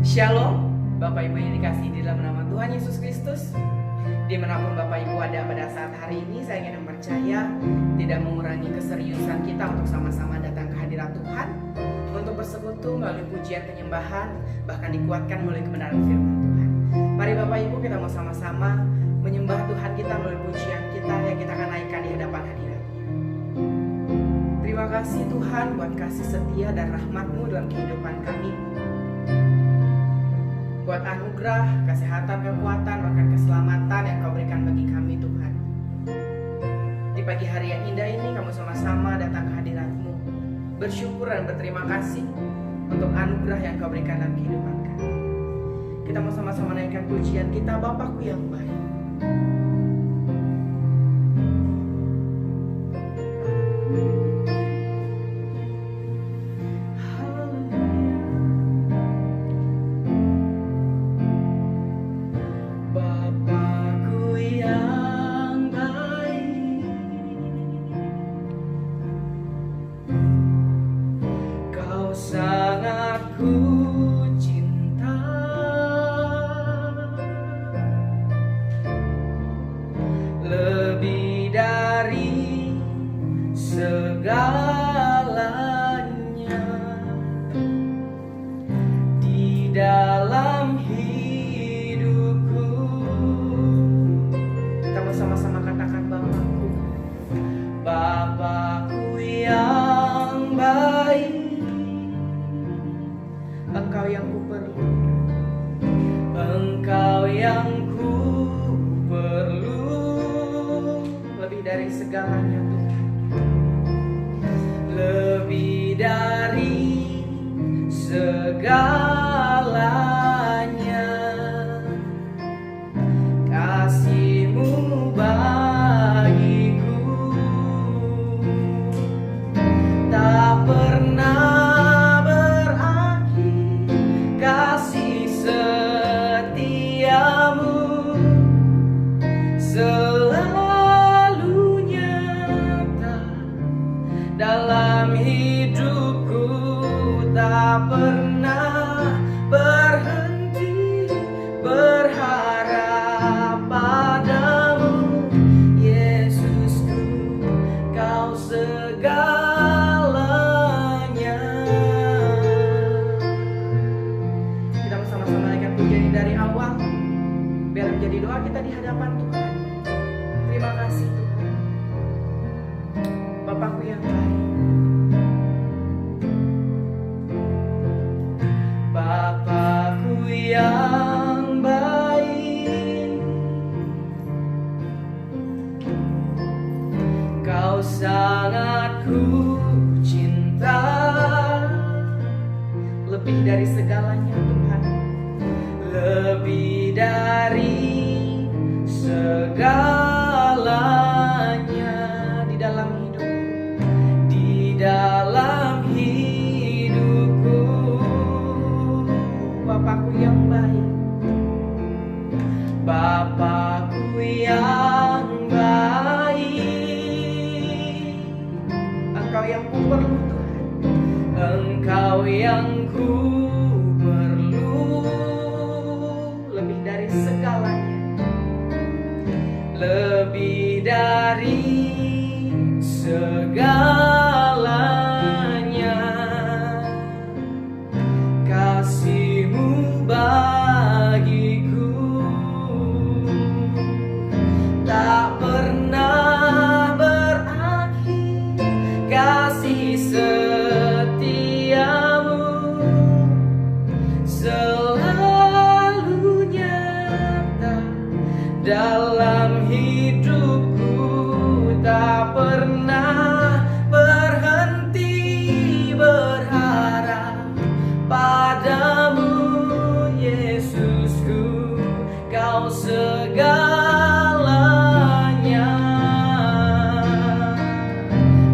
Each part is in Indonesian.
Shalom, Bapak Ibu yang dikasihi di dalam nama Tuhan Yesus Kristus. Dimanapun Bapak Ibu ada pada saat hari ini, saya ingin percaya tidak mengurangi keseriusan kita untuk sama-sama datang ke hadirat Tuhan, untuk bersekutu melalui pujian penyembahan, bahkan dikuatkan melalui kebenaran firman Tuhan. Mari Bapak Ibu kita mau sama-sama menyembah Tuhan kita melalui pujian kita yang kita akan naikkan di hadapan hadirat-Nya. Terima kasih Tuhan buat kasih setia dan rahmat-Mu dalam kehidupan kami, buat anugerah, kesehatan, kekuatan, bahkan keselamatan yang Kau berikan bagi kami Tuhan. Di pagi hari yang indah ini kami sama-sama datang ke hadirat-Mu, bersyukur dan berterima kasih untuk anugerah yang Kau berikan dalam kehidupan kami. Kita mau sama-sama naikkan pujian kita, Bapakku yang baik.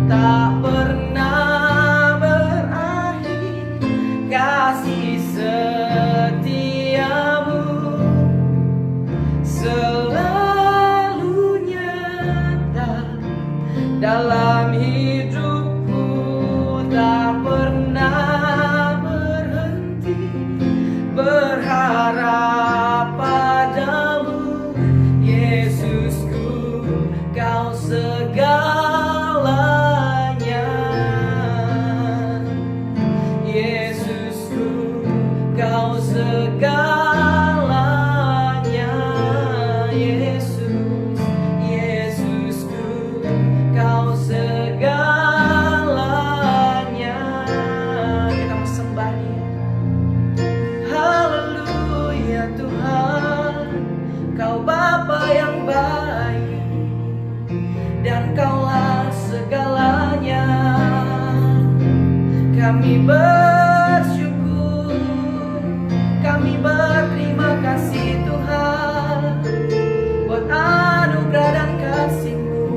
Tak pernah Kami bersyukur, kami berterima kasih Tuhan, buat anugerah dan kasih-Mu,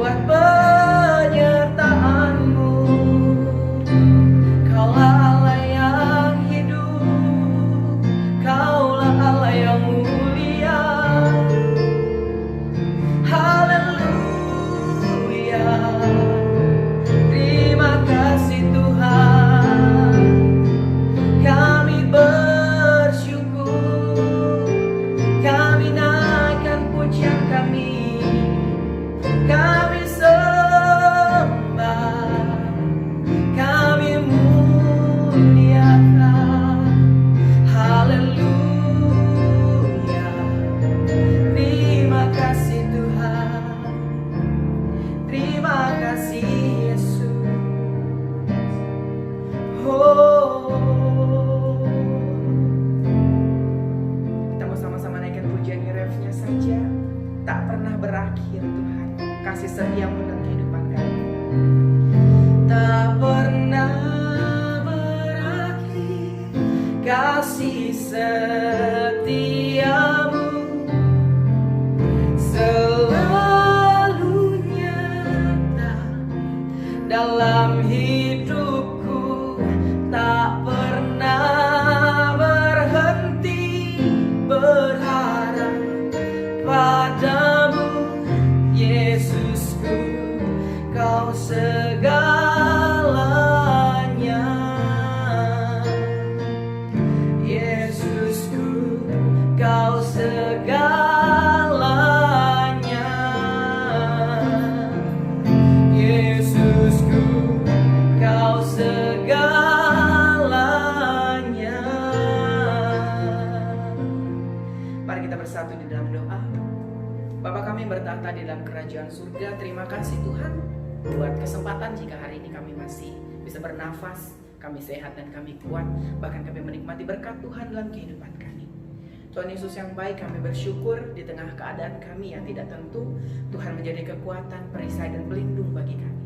buat penyertaan-Mu. Kaulah Allah yang hidup, Kaulah Allah yang mulia. Haleluya. Terima kasih Tuhan. Kami bersyukur, kami naikkan pujian kami, kami sembah, kami muliakan. Haleluya. Terima kasih Tuhan, terima kasih Yesus. Kita mau sama-sama naikkan pujian refnya saja. Tak pernah berakhir Tuhan, kasih setia-Mu dalam kehidupan kami. Tak pernah berakhir kasih setia-Mu, selalu nyata dalam hidupku. Tak pernah berhenti berharap padamu, Yesusku, Kau segalanya. Yesusku, Kau segalanya. Yesusku, Kau segalanya. Mari kita bersatu di dalam doa. Bapa kami bertata di dalam kerajaan surga, terima kasih Tuhan buat kesempatan jika hari ini kami masih bisa bernafas, kami sehat dan kami kuat, bahkan kami menikmati berkat Tuhan dalam kehidupan kami. Tuhan Yesus yang baik, kami bersyukur di tengah keadaan kami yang tidak tentu, Tuhan menjadi kekuatan, perisai dan pelindung bagi kami.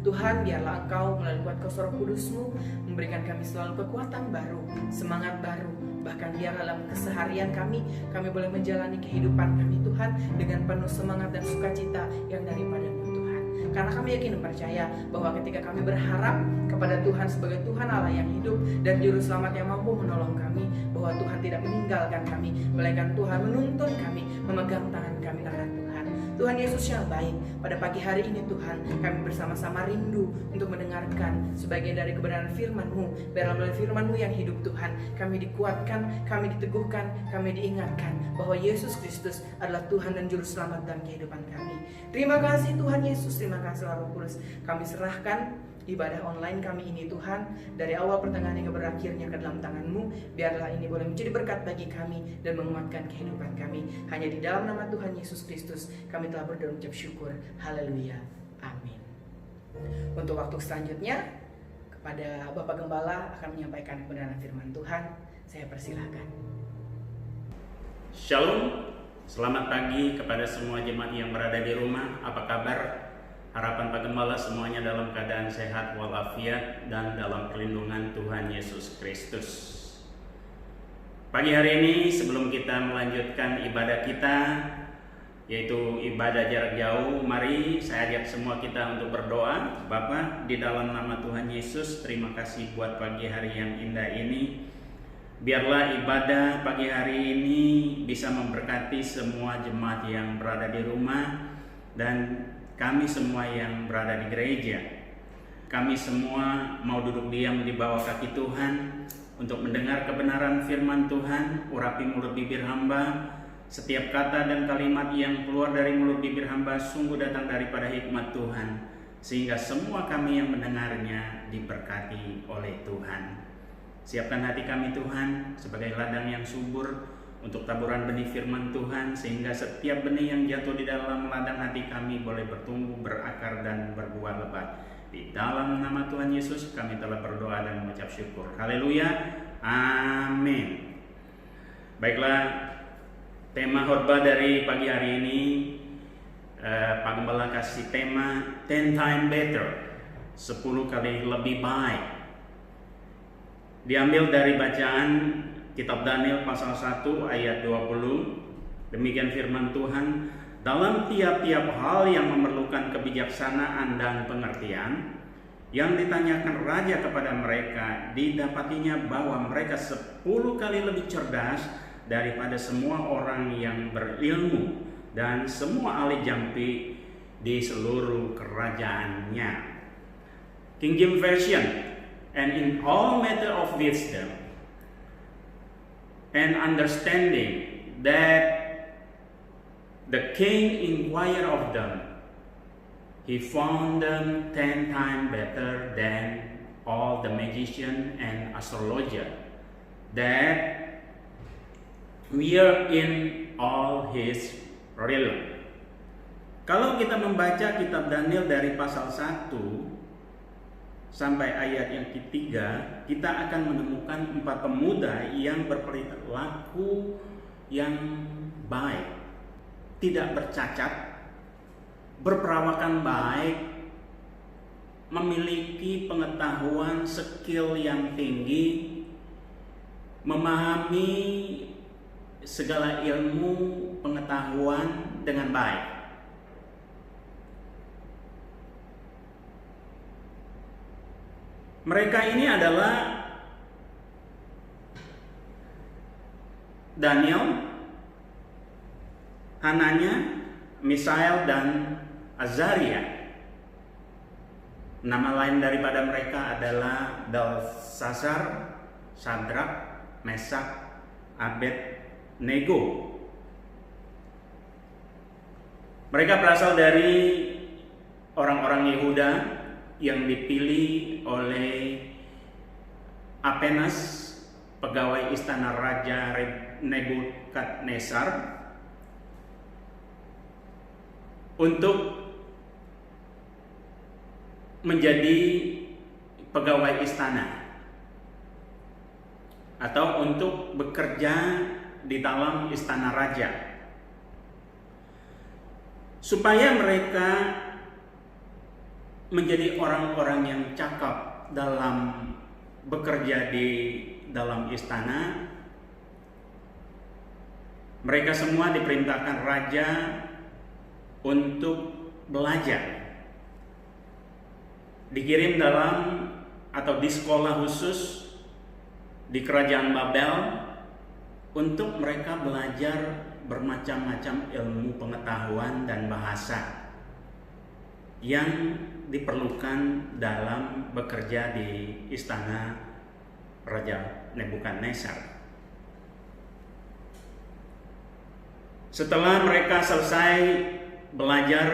Tuhan, biarlah Engkau melalui kuat Roh Kudus-Mu memberikan kami selalu kekuatan baru, semangat baru. Bahkan biarlah dalam keseharian kami boleh menjalani kehidupan kami Tuhan dengan penuh semangat dan sukacita yang daripada-Mu Tuhan. Karena kami yakin dan percaya bahwa ketika kami berharap kepada Tuhan sebagai Tuhan Allah yang hidup dan Juru Selamat yang mampu menolong kami, bahwa Tuhan tidak meninggalkan kami, melainkan Tuhan menuntun kami, memegang tangan kami ke arah Tuhan. Tuhan Yesus yang baik, pada pagi hari ini Tuhan, kami bersama-sama rindu untuk mendengarkan sebagian dari kebenaran firman-Mu. Biarlah melalui firman-Mu yang hidup Tuhan, kami dikuatkan, kami diteguhkan, kami diingatkan bahwa Yesus Kristus adalah Tuhan dan Juru Selamat dalam kehidupan kami. Terima kasih Tuhan Yesus, terima kasih Roh Kudus. Kami serahkan ibadah online kami ini Tuhan, dari awal pertengahan hingga berakhirnya ke dalam tangan-Mu. Biarlah ini boleh menjadi berkat bagi kami dan menguatkan kehidupan kami. Hanya di dalam nama Tuhan Yesus Kristus kami telah berdoa ucap syukur. Haleluya, amin. Untuk waktu selanjutnya, kepada Bapak Gembala akan menyampaikan kebenaran firman Tuhan. Saya persilahkan. Shalom, selamat pagi kepada semua jemaat yang berada di rumah. Apa kabar? Harapan Pak Gembala semuanya dalam keadaan sehat walafiat dan dalam perlindungan Tuhan Yesus Kristus. Pagi hari ini sebelum kita melanjutkan ibadah kita, yaitu ibadah jarak jauh, mari saya ajak semua kita untuk berdoa. Bapa, di dalam nama Tuhan Yesus, terima kasih buat pagi hari yang indah ini. Biarlah ibadah pagi hari ini bisa memberkati semua jemaat yang berada di rumah dan kami semua yang berada di gereja. Kami semua mau duduk diam di bawah kaki Tuhan untuk mendengar kebenaran firman Tuhan. Urapi mulut bibir hamba. Setiap kata dan kalimat yang keluar dari mulut bibir hamba sungguh datang daripada hikmat Tuhan, sehingga semua kami yang mendengarnya diberkati oleh Tuhan. Siapkan hati kami Tuhan sebagai ladang yang subur untuk taburan benih firman Tuhan, sehingga setiap benih yang jatuh di dalam ladang hati kami boleh bertumbuh, berakar dan berbuah lebat. Di dalam nama Tuhan Yesus kami telah berdoa dan mengucap syukur. Haleluya, amin. Baiklah, tema khotbah dari pagi hari ini, Pak Gembala kasih tema 10 times better. 10 kali lebih baik. Diambil dari bacaan kitab Daniel pasal 1 ayat 20. Demikian firman Tuhan, dalam tiap-tiap hal yang memerlukan kebijaksanaan dan pengertian, yang ditanyakan raja kepada mereka, didapatinya bahwa mereka 10 kali lebih cerdas daripada semua orang yang berilmu dan semua ahli jampi di seluruh kerajaannya. King James Version, and in all matter of wisdom and understanding that the king inquired of them, he found them 10 times better than all the magician and astrologer that were in all his realm. Kalau kita membaca kitab Daniel dari pasal 1 sampai ayat yang ketiga, kita akan menemukan 4 pemuda yang berperilaku yang baik, tidak bercacat, berperawakan baik, memiliki pengetahuan skill yang tinggi, memahami segala ilmu pengetahuan dengan baik. Mereka ini adalah Daniel, Hananya, Misael, dan Azaria. Nama lain daripada mereka adalah Belshazzar, Sadrak, Mesak, Abednego. Mereka berasal dari orang-orang Yehuda yang dipilih oleh Apenas, pegawai istana Raja Nebukadnezar, untuk menjadi pegawai istana atau untuk bekerja di dalam istana raja, supaya mereka menjadi orang-orang yang cakap dalam bekerja di dalam istana. Mereka semua diperintahkan raja untuk belajar, dikirim dalam atau di sekolah khusus di kerajaan Babel untuk mereka belajar bermacam-macam ilmu pengetahuan dan bahasa yang diperlukan dalam bekerja di istana Raja Nebukadnezar. Setelah mereka selesai belajar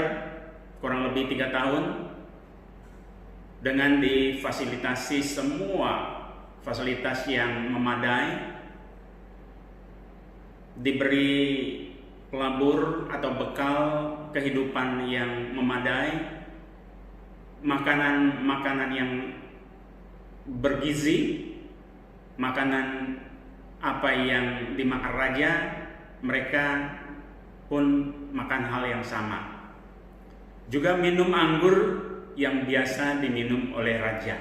kurang lebih 3 tahun dengan difasilitasi semua fasilitas yang memadai, diberi pelabur atau bekal kehidupan yang memadai, makanan yang bergizi, makanan apa yang dimakan raja, mereka pun makan hal yang sama. Juga minum anggur yang biasa diminum oleh raja.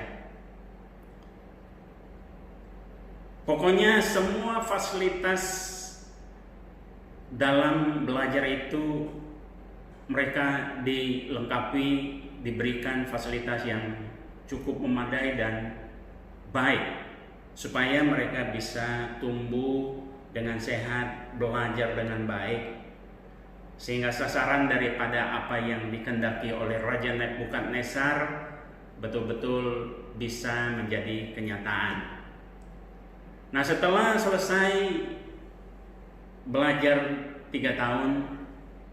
Pokoknya semua fasilitas dalam belajar itu mereka dilengkapi, diberikan fasilitas yang cukup memadai dan baik, supaya mereka bisa tumbuh dengan sehat, belajar dengan baik, sehingga sasaran daripada apa yang dikehendaki oleh Raja Nebukadnezar betul-betul bisa menjadi kenyataan. Nah, setelah selesai belajar 3 tahun,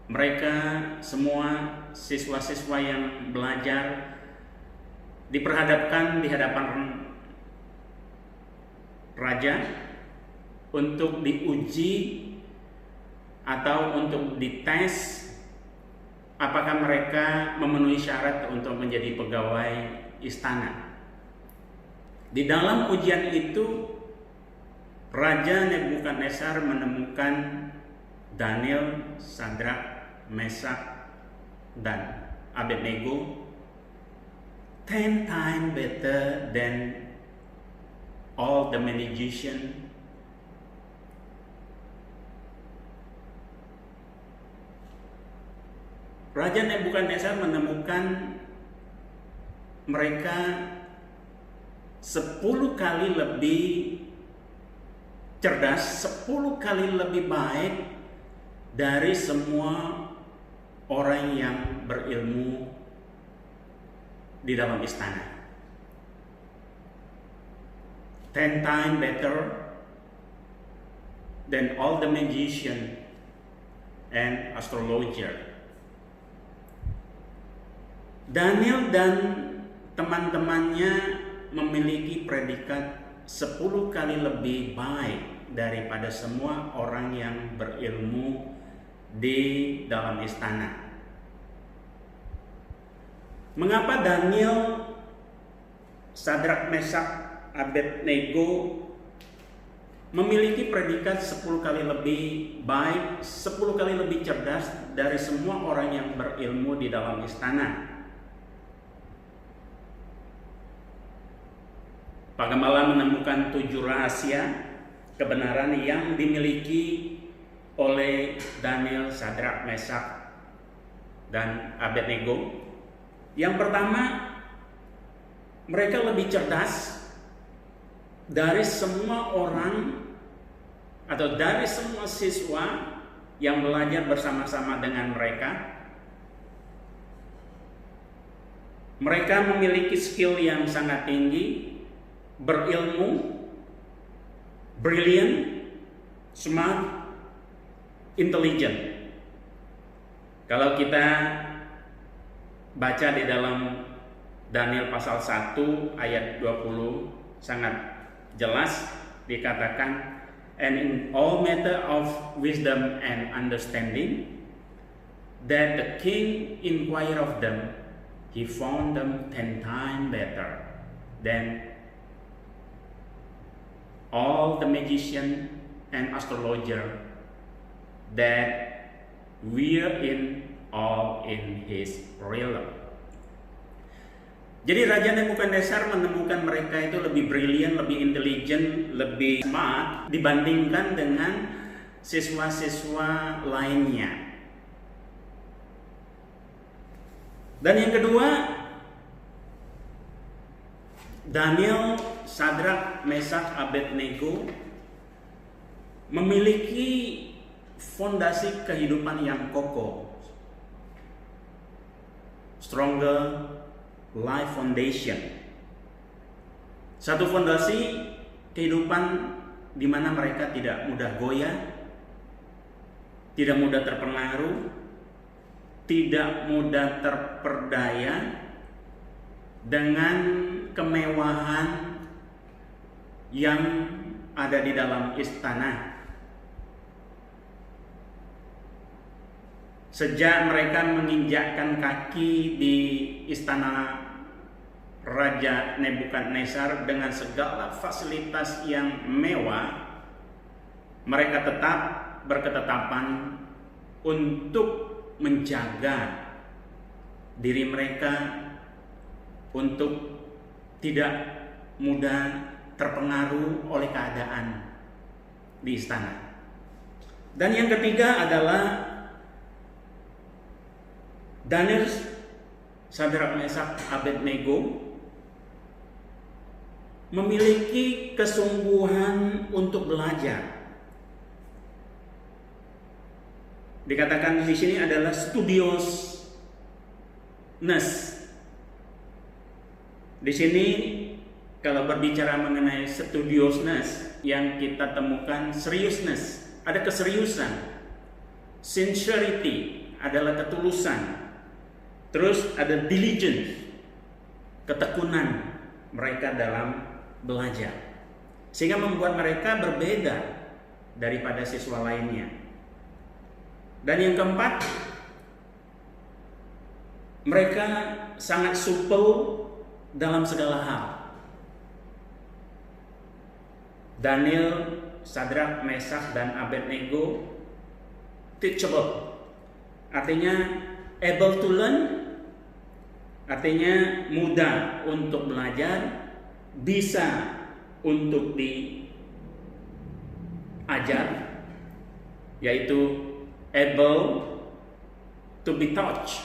mereka semua siswa-siswa yang belajar diperhadapkan di hadapan raja untuk diuji atau untuk dites apakah mereka memenuhi syarat untuk menjadi pegawai istana. Di dalam ujian itu, Raja Nebukadnezar menemukan Daniel, Sadrak, Mesak, dan Abednego 10 times better than all the magician. Raja Nebukadnezar menemukan mereka 10 kali lebih cerdas, 10 kali lebih baik dari semua orang yang berilmu di dalam istana. 10 times better than all the magician and astrologer. Daniel dan teman-temannya memiliki predikat 10 kali lebih baik daripada semua orang yang berilmu di dalam istana. Mengapa Daniel, Sadrak, Mesak, Abednego memiliki predikat 10 kali lebih baik, 10 kali lebih cerdas dari semua orang yang berilmu di dalam istana? Pak Gembala menemukan 7 rahasia kebenaran yang dimiliki oleh Daniel, Sadrak, Mesak, dan Abednego. Yang pertama, mereka lebih cerdas dari semua orang atau dari semua siswa yang belajar bersama-sama dengan mereka. Mereka memiliki skill yang sangat tinggi, berilmu, brilliant, smart, intelligent. Kalau kita baca di dalam Daniel pasal 1 ayat 20 sangat jelas dikatakan, and in all matter of wisdom and understanding that the king inquired of them, he found them 10 times better than all the magician and astrologer that were all in his realm. Jadi Raja Nebukadnezar menemukan mereka itu lebih brilian, lebih intelijen, lebih smart dibandingkan dengan siswa-siswa lainnya. Dan yang kedua, Daniel, Sadrak, Mesak, Abednego memiliki fondasi kehidupan yang kokoh, stronger life foundation. Satu fondasi kehidupan di mana mereka tidak mudah goyah, tidak mudah terpengaruh, tidak mudah terperdaya dengan kemewahan yang ada di dalam istana. Sejak mereka menginjakkan kaki di istana Raja Nebukadnezar dengan segala fasilitas yang mewah, mereka tetap berketetapan untuk menjaga diri mereka untuk tidak mudah terpengaruh oleh keadaan di istana. Dan yang ketiga adalah Daniel, Sadrak, Mesak, Abednego memiliki kesungguhan untuk belajar. Dikatakan di sini adalah studiousness. Di sini kalau berbicara mengenai studiousness, yang kita temukan seriousness, ada keseriusan. Sincerity adalah ketulusan. Terus ada diligence, ketekunan mereka dalam belajar, sehingga membuat mereka berbeda daripada siswa lainnya. Dan yang keempat, mereka sangat supel dalam segala hal. Daniel, Sadrak, Mesak, dan Abednego teachable, artinya able to learn Artinya mudah untuk belajar, bisa untuk diajar, yaitu able to be touched.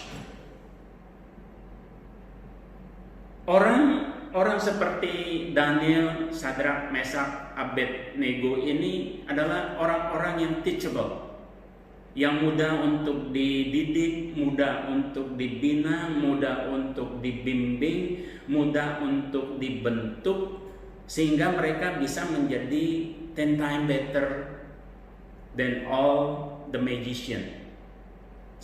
Orang seperti Daniel, Sadrak, Mesak, Abednego ini adalah orang-orang yang teachable, yang mudah untuk dididik, mudah untuk dibina, mudah untuk dibimbing, mudah untuk dibentuk, sehingga mereka bisa menjadi 10 times better than all the magician.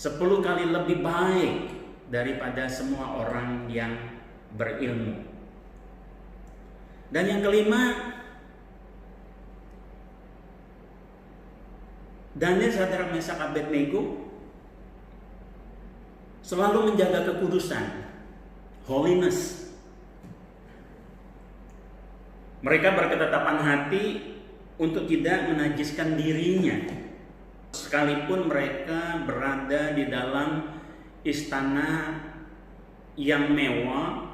10 kali lebih baik daripada semua orang yang berilmu. Dan yang kelima, Daniel, Sadrak, Mesak, Abednego selalu menjaga kekudusan, holiness. Mereka berketetapan hati untuk tidak menajiskan dirinya, sekalipun mereka berada di dalam istana yang mewah,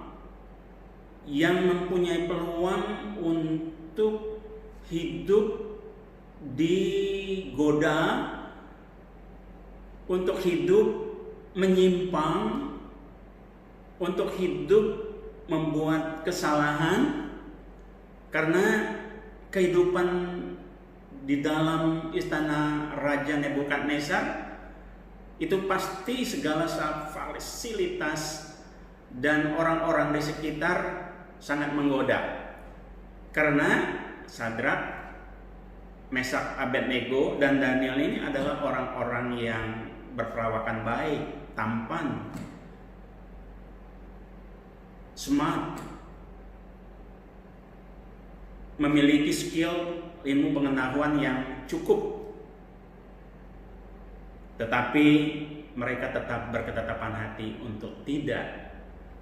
yang mempunyai peluang untuk hidup digoda, untuk hidup menyimpang, untuk hidup membuat kesalahan, karena kehidupan di dalam istana Raja Nebukadnezar itu pasti segala fasilitas dan orang-orang di sekitar sangat menggoda, karena Sadrak, Mesak, Abednego, dan Daniel ini adalah orang-orang yang berperawakan baik, tampan, smart, memiliki skill, ilmu pengetahuan yang cukup, tetapi mereka tetap berketetapan hati untuk tidak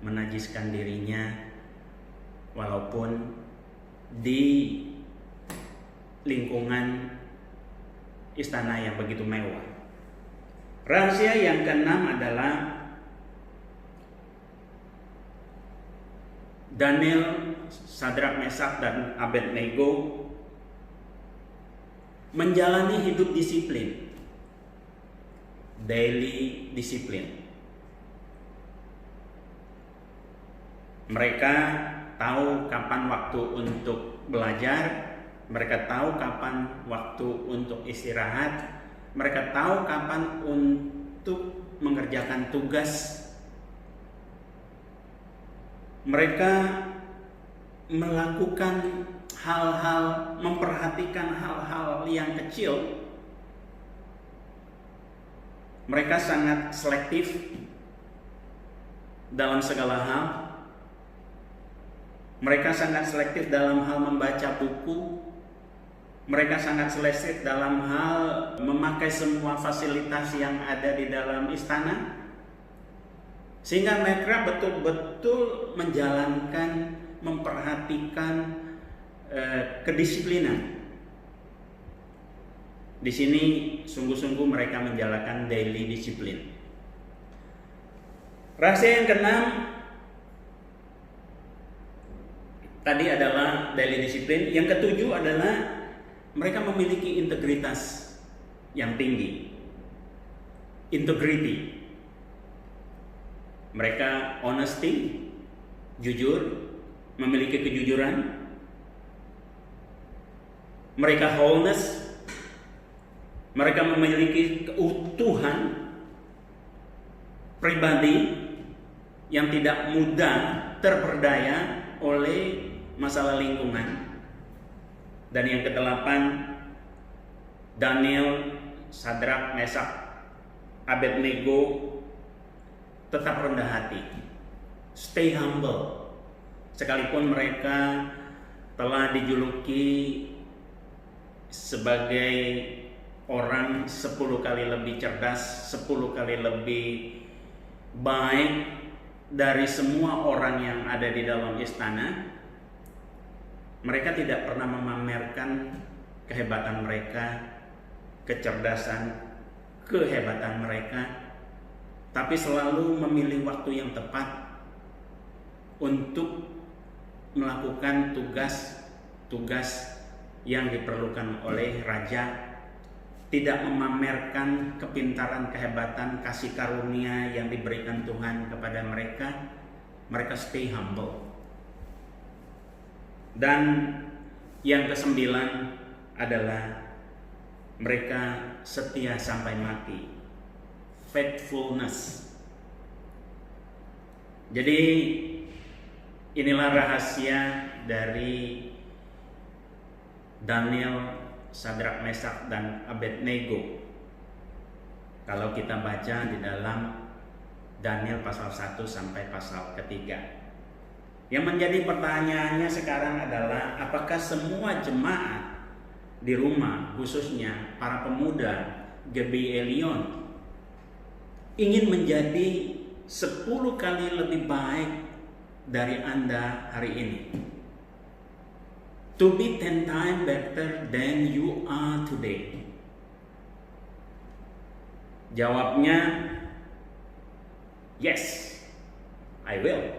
menajiskan dirinya walaupun di lingkungan istana yang begitu mewah. Rahasia yang keenam adalah Daniel, Sadrak, Mesak, dan Abednego menjalani hidup disiplin, daily disiplin. Mereka tahu kapan waktu untuk belajar, mereka tahu kapan waktu untuk istirahat, mereka tahu kapan untuk mengerjakan tugas. Mereka melakukan hal-hal, memperhatikan hal-hal yang kecil. Mereka sangat selektif dalam segala hal. Mereka sangat selektif dalam hal membaca buku. Mereka sangat selektif dalam hal memakai semua fasilitas yang ada di dalam istana, sehingga mereka betul-betul menjalankan, memperhatikan kedisiplinan. Di sini sungguh-sungguh mereka menjalankan daily disiplin. Rahasia yang keenam tadi adalah daily disiplin. Yang ketujuh adalah mereka memiliki integritas yang tinggi. Integrity. Mereka honesty, jujur, memiliki kejujuran. Mereka wholeness, mereka memiliki keutuhan pribadi yang tidak mudah terperdaya oleh masalah lingkungan. Dan yang kedelapan, Daniel, Sadrak, Mesak, Abednego tetap rendah hati, stay humble, sekalipun mereka telah dijuluki sebagai orang 10 kali lebih cerdas, 10 kali lebih baik dari semua orang yang ada di dalam istana. Mereka tidak pernah memamerkan kehebatan mereka, kecerdasan, kehebatan mereka, tapi selalu memilih waktu yang tepat untuk melakukan tugas yang diperlukan oleh raja, tidak memamerkan kepintaran, kehebatan, kasih karunia yang diberikan Tuhan kepada mereka. Mereka stay humble. Dan yang ke-9 adalah mereka setia sampai mati. Faithfulness. Jadi inilah rahasia dari Daniel, Sadrak, Mesak, dan Abednego. Kalau kita baca di dalam Daniel pasal 1 sampai pasal 3. Yang menjadi pertanyaannya sekarang adalah apakah semua jemaat di rumah, khususnya para pemuda Gebelion, ingin menjadi 10 kali lebih baik dari Anda hari ini? To be 10 times better than you are today. Jawabnya, yes, I will.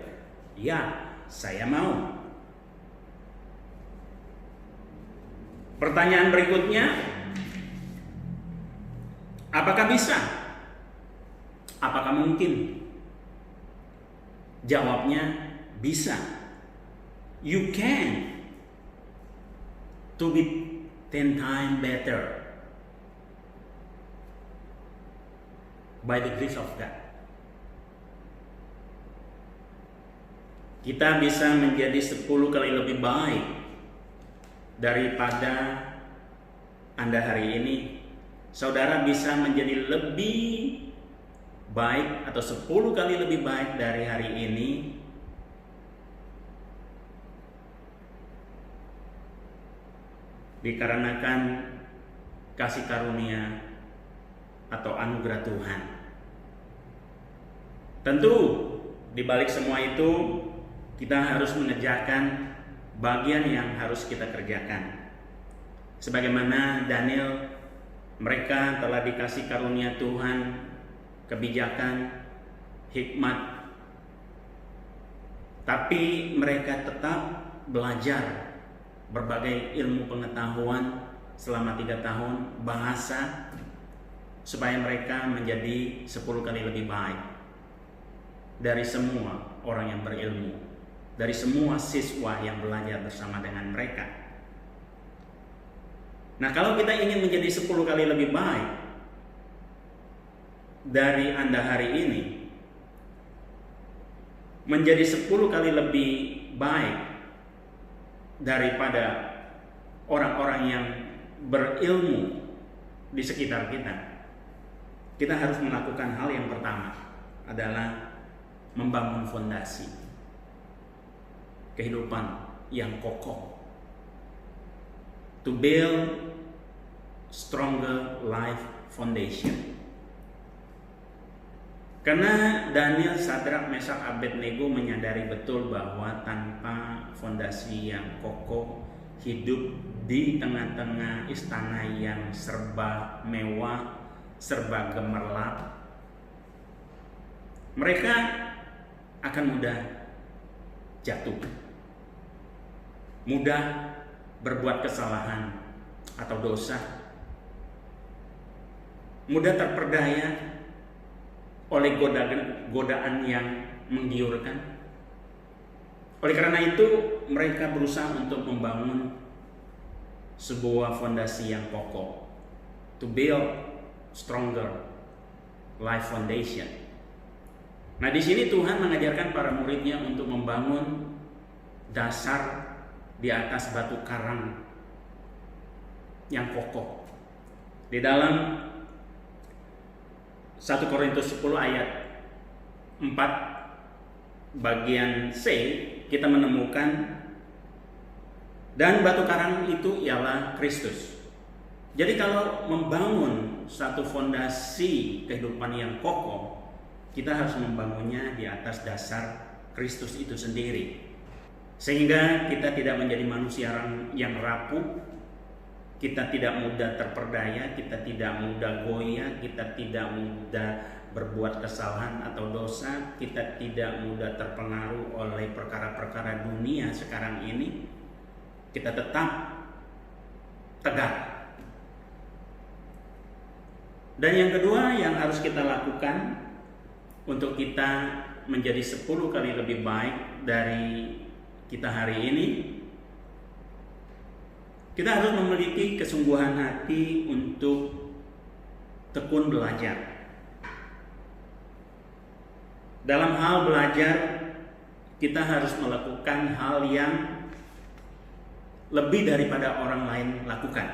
Ya, saya mau. Pertanyaan berikutnya, apakah bisa? Apakah mungkin? Jawabnya, bisa. You can. To be 10 times better by the grace of God. Kita bisa menjadi 10 kali lebih baik daripada Anda hari ini. Saudara bisa menjadi lebih baik atau 10 kali lebih baik dari hari ini dikarenakan kasih karunia atau anugerah Tuhan. Tentu di balik semua itu kita harus mengerjakan bagian yang harus kita kerjakan. Sebagaimana Daniel, mereka telah dikasih karunia Tuhan, kebijakan, hikmat, tapi mereka tetap belajar berbagai ilmu pengetahuan selama 3 tahun, bahasa, supaya mereka menjadi 10 kali lebih baik dari semua orang yang berilmu, dari semua siswa yang belajar bersama dengan mereka. Nah, kalau kita ingin menjadi 10 kali lebih baik dari Anda hari ini, menjadi 10 kali lebih baik daripada orang-orang yang berilmu di sekitar kita, kita harus melakukan hal yang pertama adalah membangun fondasi kehidupan yang kokoh. To build stronger life foundation. Karena Daniel, Sadrak, Mesak, Abednego menyadari betul bahwa tanpa fondasi yang kokoh, hidup di tengah-tengah istana yang serba mewah, serba gemerlap, mereka akan mudah jatuh, mudah berbuat kesalahan atau dosa, mudah terperdaya oleh godaan yang menggiurkan. Oleh karena itu, mereka berusaha untuk membangun sebuah fondasi yang kokoh, to build stronger life foundation. Nah, di sini Tuhan mengajarkan para muridnya untuk membangun dasar di atas batu karang yang kokoh. Di dalam 1 Korintus 10 ayat 4 bagian C kita menemukan, dan batu karang itu ialah Kristus. Jadi kalau membangun satu fondasi kehidupan yang kokoh, kita harus membangunnya di atas dasar Kristus itu sendiri, sehingga kita tidak menjadi manusia yang rapuh, kita tidak mudah terperdaya, kita tidak mudah goyah, kita tidak mudah berbuat kesalahan atau dosa, kita tidak mudah terpengaruh oleh perkara-perkara dunia sekarang ini, kita tetap tegak. Dan yang kedua yang harus kita lakukan untuk kita menjadi 10 kali lebih baik dari kita hari ini, kita harus memiliki kesungguhan hati untuk tekun belajar. Dalam hal belajar, kita harus melakukan hal yang lebih daripada orang lain lakukan.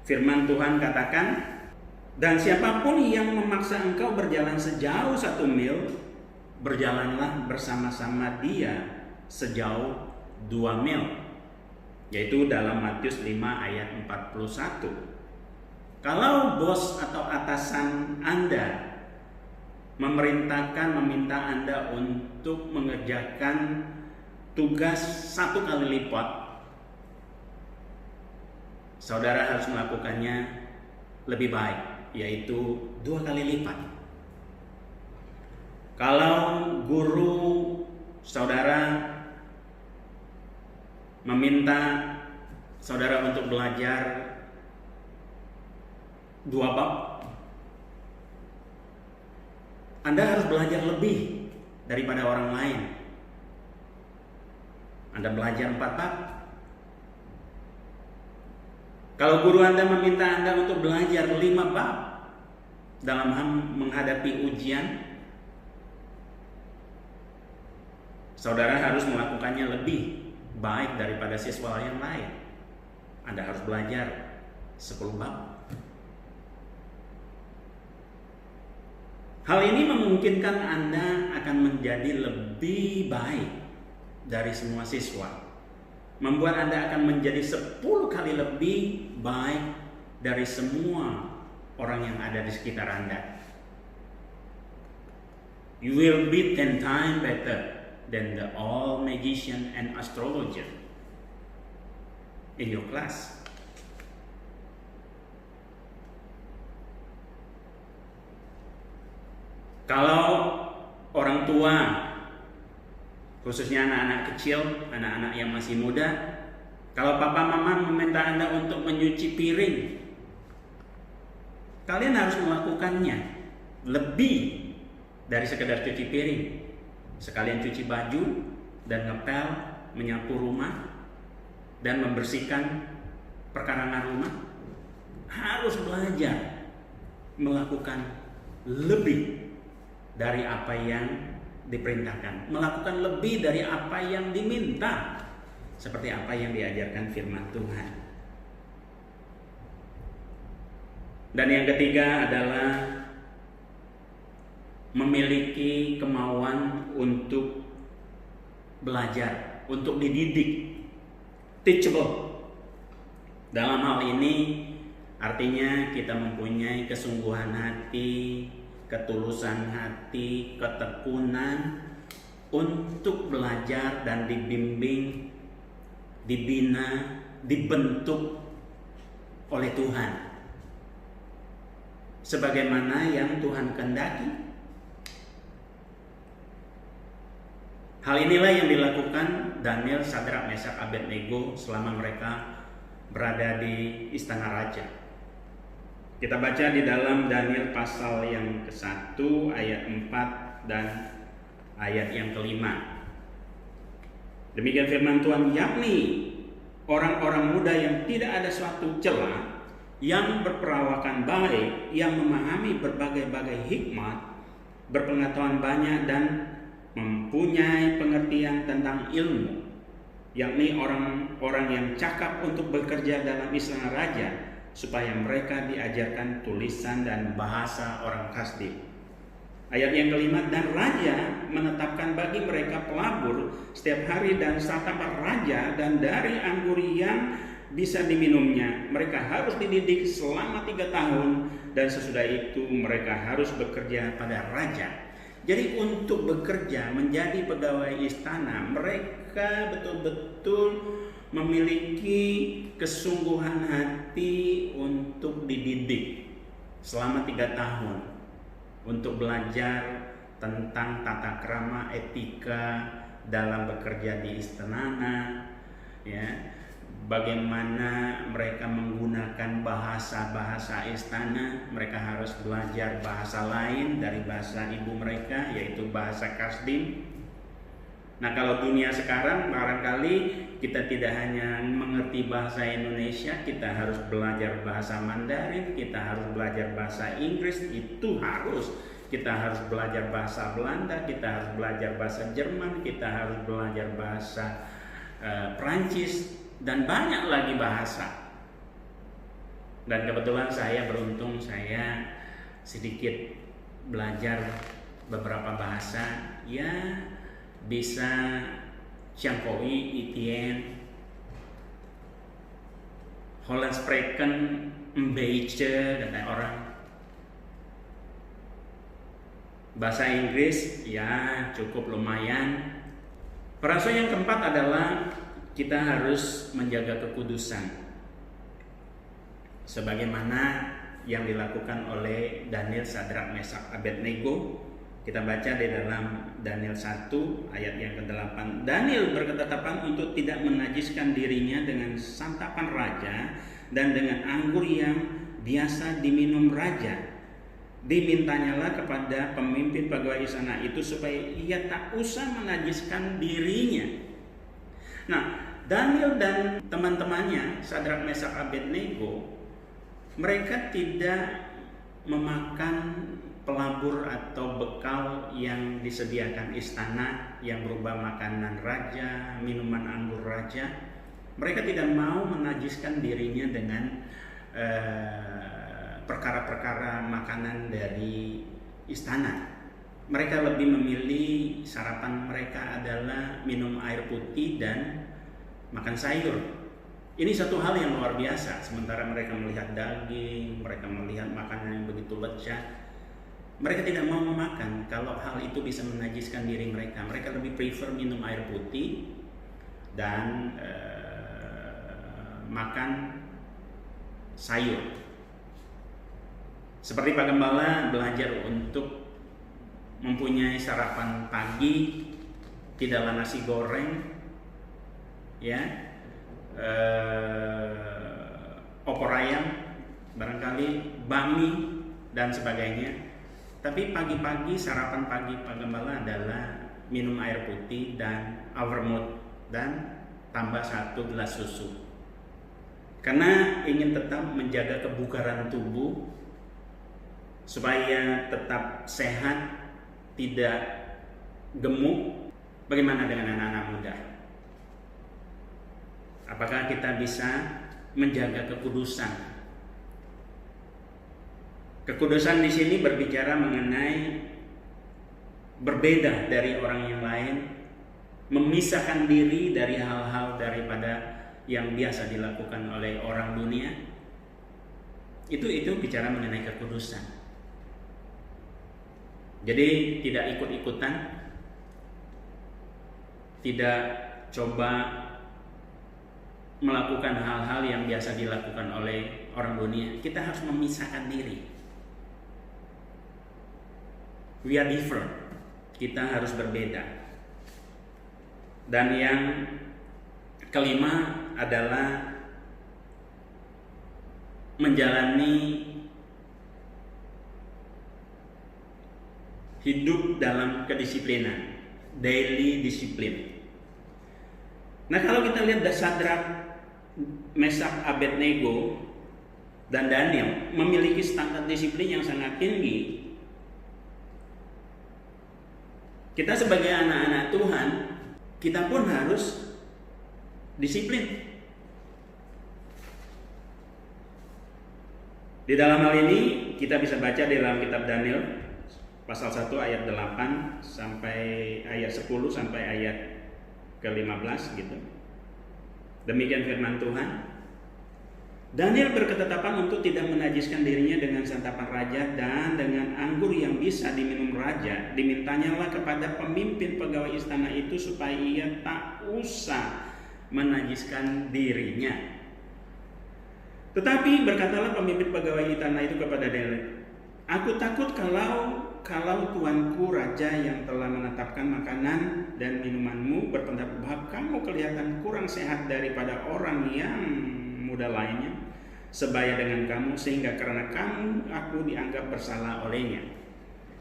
Firman Tuhan katakan, dan siapapun yang memaksa engkau berjalan sejauh 1 mil, berjalanlah bersama-sama dia sejauh 2 mil. Yaitu dalam Matius 5 ayat 41. Kalau bos atau atasan Anda meminta Anda untuk mengerjakan tugas 1 kali lipat, saudara harus melakukannya lebih baik, yaitu 2 kali lipat. Kalau guru saudara meminta saudara untuk belajar 2 bab, Anda harus belajar lebih daripada orang lain. Anda belajar 4 bab. Kalau guru Anda meminta Anda untuk belajar 5 bab dalam menghadapi ujian, saudara harus melakukannya lebih baik daripada siswa yang lain. Anda harus belajar 10 bab. Hal ini memungkinkan Anda akan menjadi lebih baik dari semua siswa, membuat Anda akan menjadi 10 kali lebih baik dari semua orang yang ada di sekitar Anda. You will be 10 times better than the all magician and astrologer in your class. Kalau orang tua, khususnya anak-anak kecil, anak-anak yang masih muda, kalau papa mama meminta Anda untuk menyuci piring, kalian harus melakukannya lebih dari sekedar cuci piring. Sekalian cuci baju dan ngepel, menyapu rumah dan membersihkan perkarangan rumah. Harus belajar melakukan lebih dari apa yang diperintahkan, melakukan lebih dari apa yang diminta, seperti apa yang diajarkan firman Tuhan. Dan yang ketiga adalah memiliki kemauan untuk belajar, untuk dididik, teachable. Dalam hal ini artinya kita mempunyai kesungguhan hati, ketulusan hati, ketekunan untuk belajar dan dibimbing, dibina, dibentuk oleh Tuhan sebagaimana yang Tuhan kehendaki. Hal inilah yang dilakukan Daniel, Sadrak, Mesak, Abednego selama mereka berada di istana raja. Kita baca di dalam Daniel pasal yang ke-1 ayat 4 dan ayat yang ke-5. Demikian firman Tuhan, yakni orang-orang muda yang tidak ada suatu celah, yang berperawakan baik, yang memahami berbagai-bagai hikmat, berpengetahuan banyak dan mempunyai pengertian tentang ilmu, yakni orang-orang yang cakap untuk bekerja dalam istana raja, supaya mereka diajarkan tulisan dan bahasa orang Kasdi. Ayat yang ke-5, dan raja menetapkan bagi mereka pelabur setiap hari dan santapan raja, dan dari anggur yang bisa diminumnya. Mereka harus dididik selama 3 tahun, dan sesudah itu mereka harus bekerja pada raja. Jadi untuk bekerja menjadi pegawai istana, mereka betul-betul memiliki kesungguhan hati untuk dididik selama 3 tahun. untuk belajar tentang tata krama etika dalam bekerja di istana, ya, bagaimana mereka menggunakan bahasa istana. Mereka harus belajar bahasa lain dari bahasa ibu mereka, yaitu bahasa Kasdim. Nah, kalau dunia sekarang barangkali kita tidak hanya mengerti bahasa Indonesia, kita harus belajar bahasa Mandarin, kita harus belajar bahasa Inggris, itu harus. Kita harus belajar bahasa Belanda, kita harus belajar bahasa Jerman, kita harus belajar bahasa Prancis, dan banyak lagi bahasa. Dan kebetulan saya beruntung, saya sedikit belajar beberapa bahasa, ya bisa Ciangkoi, Itien, Holland Spreken, Mbeice, kata orang. Bahasa Inggris ya cukup lumayan. Perasaan yang keempat adalah kita harus menjaga kekudusan, sebagaimana yang dilakukan oleh Daniel, Sadrak, Mesak, Abednego. Kita baca di dalam Daniel 1 ayat yang ke-8. Daniel berketetapan untuk tidak menajiskan dirinya dengan santapan raja dan dengan anggur yang biasa diminum raja. Dimintanyalah kepada pemimpin pegawai istana itu supaya ia tak usah menajiskan dirinya. Nah, Daniel dan teman-temannya, Sadrak, Mesak, Abednego, mereka tidak memakan pelabur atau bekal yang disediakan istana yang berupa makanan raja, minuman anggur raja. Mereka tidak mau menajiskan dirinya dengan perkara-perkara makanan dari istana. Mereka lebih memilih sarapan mereka adalah minum air putih dan makan sayur. Ini satu hal yang luar biasa. Sementara mereka melihat daging, mereka melihat makanan yang begitu lezat, mereka tidak mau memakan kalau hal itu bisa menajiskan diri mereka. Mereka lebih prefer minum air putih dan makan sayur. Seperti Pak Gembala belajar untuk mempunyai sarapan pagi, tidaklah nasi goreng, ya, opor ayam, barangkali bami dan sebagainya. Tapi pagi-pagi sarapan pagi Pak Gembala adalah minum air putih dan vermouth dan tambah 1 gelas susu. Karena ingin tetap menjaga kebugaran tubuh supaya tetap sehat, tidak gemuk. Bagaimana dengan anak-anak muda? Apakah kita bisa menjaga kekudusan? Kekudusan di sini berbicara mengenai berbeda dari orang yang lain, memisahkan diri dari hal-hal daripada yang biasa dilakukan oleh orang dunia. Itu bicara mengenai kekudusan. Jadi tidak ikut-ikutan, tidak coba melakukan hal-hal yang biasa dilakukan oleh orang dunia. Kita harus memisahkan diri. We are different. Kita harus berbeda. Dan yang kelima adalah menjalani hidup dalam kedisiplinan, daily disiplin. Nah, kalau kita lihat Sadrak, Mesak, Abednego dan Daniel memiliki standar disiplin yang sangat tinggi. Kita sebagai anak-anak Tuhan, kita pun harus disiplin. Di dalam hal ini kita bisa baca di dalam kitab Daniel pasal 1 ayat 8 sampai ayat 10 sampai ayat ke-15 gitu. Demikian firman Tuhan. Daniel berketetapan untuk tidak menajiskan dirinya dengan santapan raja dan dengan anggur yang bisa diminum raja. Dimintanyalah kepada pemimpin pegawai istana itu supaya ia tak usah menajiskan dirinya. Tetapi berkatalah pemimpin pegawai istana itu kepada Daniel, "Aku takut kalau kalau tuanku raja yang telah menetapkan makanan dan minumanmu berpendapat bahwa kamu kelihatan kurang sehat daripada orang yang muda lainnya, sebaya dengan kamu, sehingga karena kamu aku dianggap bersalah olehnya.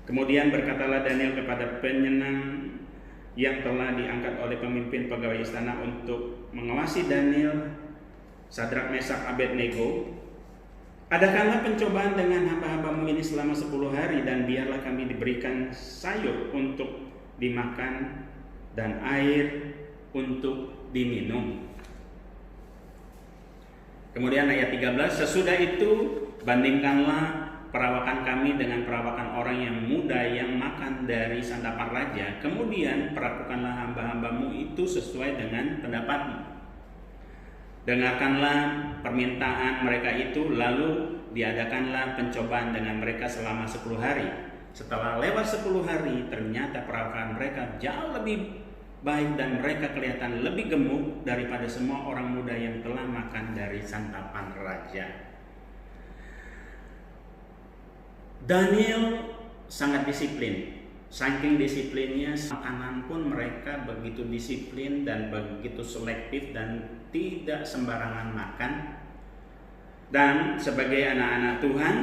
Kemudian berkatalah Daniel kepada penyenang yang telah diangkat oleh pemimpin pegawai istana untuk mengawasi Daniel, Sadrak, Mesak, Abednego, adakanlah pencobaan dengan hamba-hambamu ini selama 10 hari, dan biarlah kami diberikan sayur untuk dimakan dan air untuk diminum. Kemudian ayat 13, sesudah itu bandingkanlah perawakan kami dengan perawakan orang yang muda yang makan dari santapan raja. Kemudian perlakukanlah hamba-hambamu itu sesuai dengan pendapatmu. Dengarkanlah permintaan mereka itu, lalu diadakanlah pencobaan dengan mereka selama 10 hari. Setelah lewat 10 hari, ternyata perawakan mereka jauh lebih baik dan mereka kelihatan lebih gemuk daripada semua orang muda yang telah makan dari santapan raja. Daniel sangat disiplin. Saking disiplinnya, makanan pun mereka begitu disiplin dan begitu selektif dan tidak sembarangan makan. Dan sebagai anak-anak Tuhan,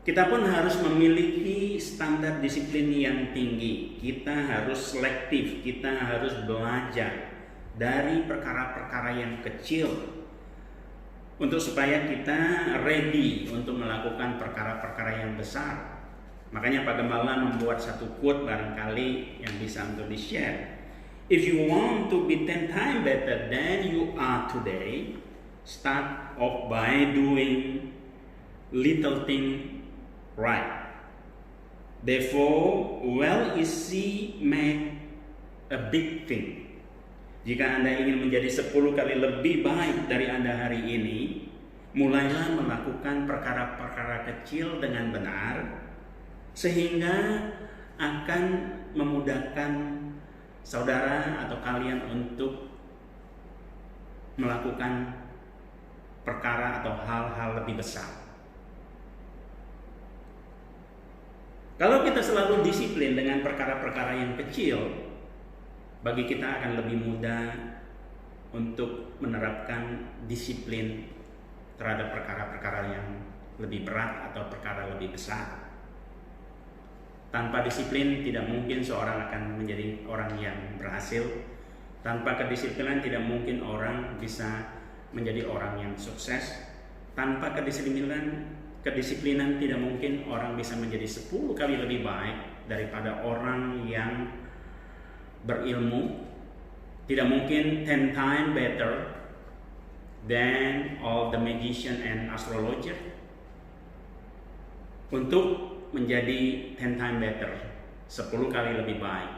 kita pun harus memiliki standar disiplin yang tinggi. Kita harus selektif, kita harus belajar dari perkara-perkara yang kecil untuk supaya kita ready untuk melakukan perkara-perkara yang besar. Makanya Pak Gembala membuat satu quote barangkali yang bisa untuk di-share. If you want to be 10 times better than you are today, start off by doing little thing right. Therefore, well easy make a big thing. Jika Anda ingin menjadi 10 kali lebih baik dari Anda hari ini, mulailah melakukan perkara-perkara kecil dengan benar, sehingga akan memudahkan saudara atau kalian untuk melakukan perkara atau hal-hal lebih besar. Kalau kita selalu disiplin dengan perkara-perkara yang kecil, bagi kita akan lebih mudah untuk menerapkan disiplin terhadap perkara-perkara yang lebih berat atau perkara lebih besar. Tanpa disiplin tidak mungkin seorang akan menjadi orang yang berhasil. Tanpa kedisiplinan tidak mungkin orang bisa menjadi orang yang sukses. Tanpa kedisiplinan tidak mungkin orang bisa menjadi 10 kali lebih baik daripada orang yang berilmu. Tidak mungkin 10 times better than all the magician and astrologer. Untuk menjadi 10 times better, 10 kali lebih baik,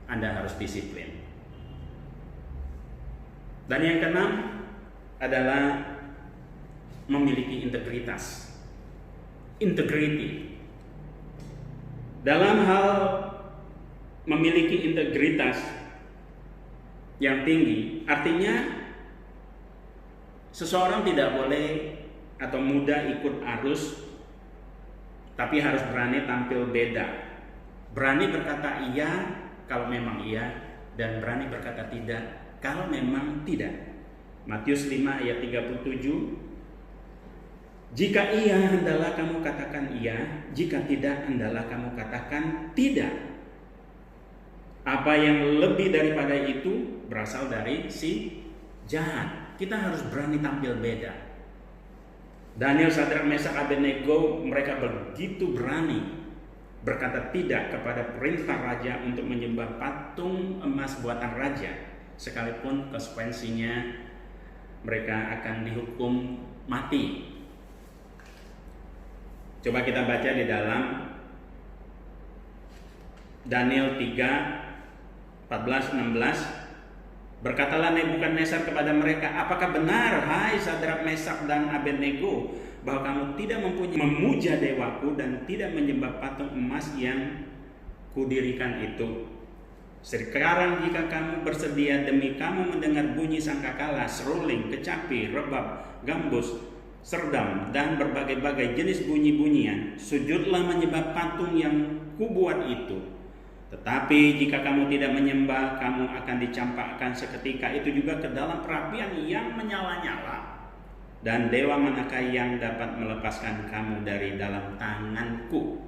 Anda harus disiplin. Dan yang keenam adalah memiliki integritas. Integrity. Dalam hal memiliki integritas yang tinggi, artinya seseorang tidak boleh atau mudah ikut arus, tapi harus berani tampil beda. Berani berkata iya kalau memang iya, dan berani berkata tidak kalau memang tidak. Matius 5 ayat 37, jika iya hendaklah kamu katakan iya, jika tidak hendaklah kamu katakan tidak. Apa yang lebih daripada itu berasal dari si jahat. Kita harus berani tampil beda. Daniel, Sadrak, Mesak, Abednego, mereka begitu berani berkata tidak kepada perintah raja untuk menyembah patung emas buatan raja, sekalipun konsekuensinya mereka akan dihukum mati. Coba kita baca di dalam Daniel 3, 14-16. Berkatalah Nebukadnezar kepada mereka, apakah benar, hai Sadrak, Mesak, dan Abednego, bahwa kamu tidak mempunyai memuja dewaku dan tidak menyembah patung emas yang kudirikan itu? Sekarang jika kamu bersedia demi kamu mendengar bunyi sangkakala, seruling, kecapi, rebab, gambus, serdam, dan berbagai-bagai jenis bunyi-bunyian. Sujudlah menyembah patung yang kubuat itu. Tetapi jika kamu tidak menyembah, kamu akan dicampakkan seketika itu juga ke dalam perapian yang menyala-nyala. Dan dewa manakah yang dapat melepaskan kamu dari dalam tanganku?